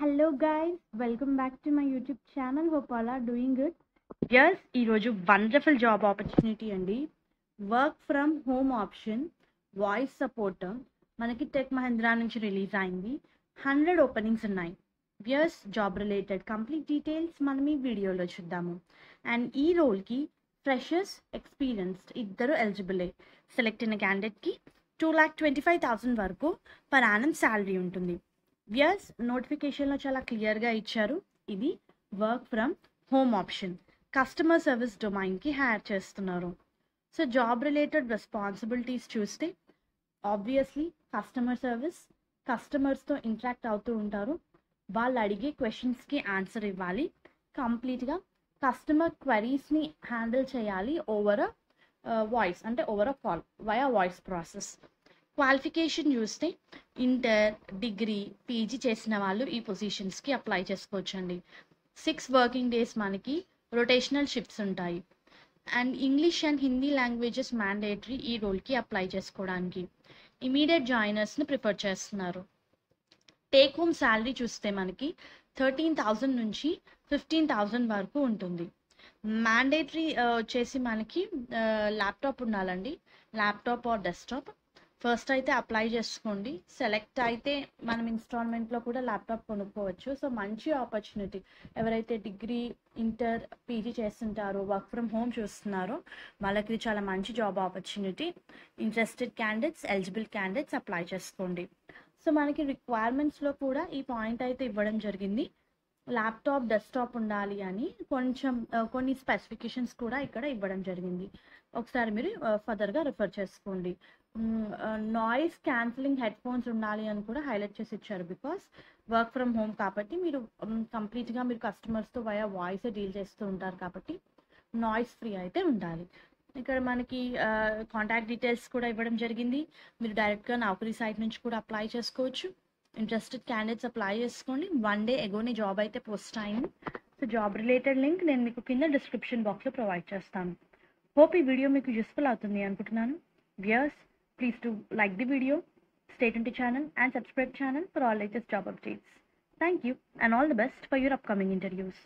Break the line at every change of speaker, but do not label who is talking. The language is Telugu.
Hello guys, welcome back to my YouTube channel. Hope all are doing good. Yes, ఈరోజు వండర్ఫుల్ జాబ్ ఆపర్చునిటీ అండి. Work from home option, voice support మనకి టెక్ మహీంద్రా నుంచి రిలీజ్ అయింది. 100 ఓపెనింగ్స్ ఉన్నాయి. Yes, job related complete details మనం ఈ వీడియోలో చూద్దాము. అండ్ ఈ రోల్కి ఫ్రెషర్స్, ఎక్స్పీరియన్స్డ్ ఇద్దరు ఎలిజిబులే. సెలెక్ట్ అయిన క్యాండిడేట్కి 2,25,000 వరకు పర్ యానం శాలరీ ఉంటుంది. యస్, నోటిఫికేషన్లో చాలా క్లియర్గా ఇచ్చారు. ఇది work from home option, customer service డొమైన్కి హైర్ చేస్తున్నారు. సో జాబ్ రిలేటెడ్ రెస్పాన్సిబిలిటీస్ చూస్తే ఆబ్వియస్లీ కస్టమర్ సర్వీస్, కస్టమర్స్తో ఇంటరాక్ట్ అవుతూ ఉంటారు. వాళ్ళు అడిగే క్వశ్చన్స్కి ఆన్సర్ ఇవ్వాలి. కంప్లీట్గా కస్టమర్ క్వరీస్ని హ్యాండిల్ చేయాలి ఓవర్ వాయిస్, అంటే over a call via voice process. Qualification చూస్తే ఇంటర్, డిగ్రీ, పీజీ చేసిన వాళ్ళు ఈ పొజిషన్స్కి అప్లై చేసుకోవచ్చండి. 6 వర్కింగ్ డేస్ మనకి రొటేషనల్ షిఫ్ట్స్ ఉంటాయి. And English and Hindi languages mandatory ఈ రోల్కి అప్లై చేసుకోవడానికి. ఇమీడియట్ జాయినర్స్ని ప్రిఫర్ చేస్తున్నారు. టేక్ హోమ్ శాలరీ చూస్తే మనకి 13,000 నుంచి 15,000 వరకు ఉంటుంది. మ్యాండేటరీ వచ్చేసి మనకి ల్యాప్టాప్ ఉండాలండి, ల్యాప్టాప్ ఆర్ డెస్క్టాప్. ఫస్ట్ అయితే అప్లై చేసుకోండి. సెలెక్ట్ అయితే మనం ఇన్స్టాల్మెంట్లో కూడా ల్యాప్టాప్ కొనుక్కోవచ్చు. సో మంచి ఆపర్చునిటీ. ఎవరైతే డిగ్రీ, ఇంటర్, పీజీ చేస్తుంటారో, వర్క్ ఫ్రమ్ హోమ్ చూస్తున్నారో వాళ్ళకి చాలా మంచి job opportunity. Interested candidates, eligible candidates apply చేసుకోండి. సో మనకి రిక్వైర్మెంట్స్లో కూడా ఈ పాయింట్ అయితే ఇవ్వడం జరిగింది. ల్యాప్టాప్, డెస్క్టాప్ ఉండాలి అని కొన్ని స్పెసిఫికేషన్స్ కూడా ఇక్కడ ఇవ్వడం జరిగింది. ఒకసారి మీరు ఫర్దర్గా రిఫర్ చేసుకోండి. నాయిస్ క్యాన్సిలింగ్ హెడ్ ఫోన్స్ ఉండాలి అని కూడా హైలైట్ చేసి ఇచ్చారు. బికాస్ వర్క్ ఫ్రమ్ హోమ్ కాబట్టి మీరు కంప్లీట్గా మీరు కస్టమర్స్తో వయా వాయిస్ డీల్ చేస్తూ ఉంటారు కాబట్టి నాయిస్ ఫ్రీ అయితే ఉండాలి. ఇక్కడ మనకి కాంటాక్ట్ డీటెయిల్స్ కూడా ఇవ్వడం జరిగింది. మీరు డైరెక్ట్గా నౌకరీ సైట్ నుంచి కూడా అప్లై చేసుకోవచ్చు. ఇంట్రెస్టెడ్ క్యాండిడేట్స్ అప్లై చేసుకోండి. 1 డే ఎగోనే జాబ్ అయితే పోస్ట్ అయింది. సో జాబ్ రిలేటెడ్ లింక్ నేను మీకు కింద డిస్క్రిప్షన్ బాక్స్లో ప్రొవైడ్ చేస్తాను. హోప్ ఈ వీడియో మీకు యూస్ఫుల్ అవుతుంది అనుకుంటున్నాను. Viewers, please do like the video, stay tuned to channel and subscribe channel for all latest job updates. Thank you and all the best for your upcoming interviews.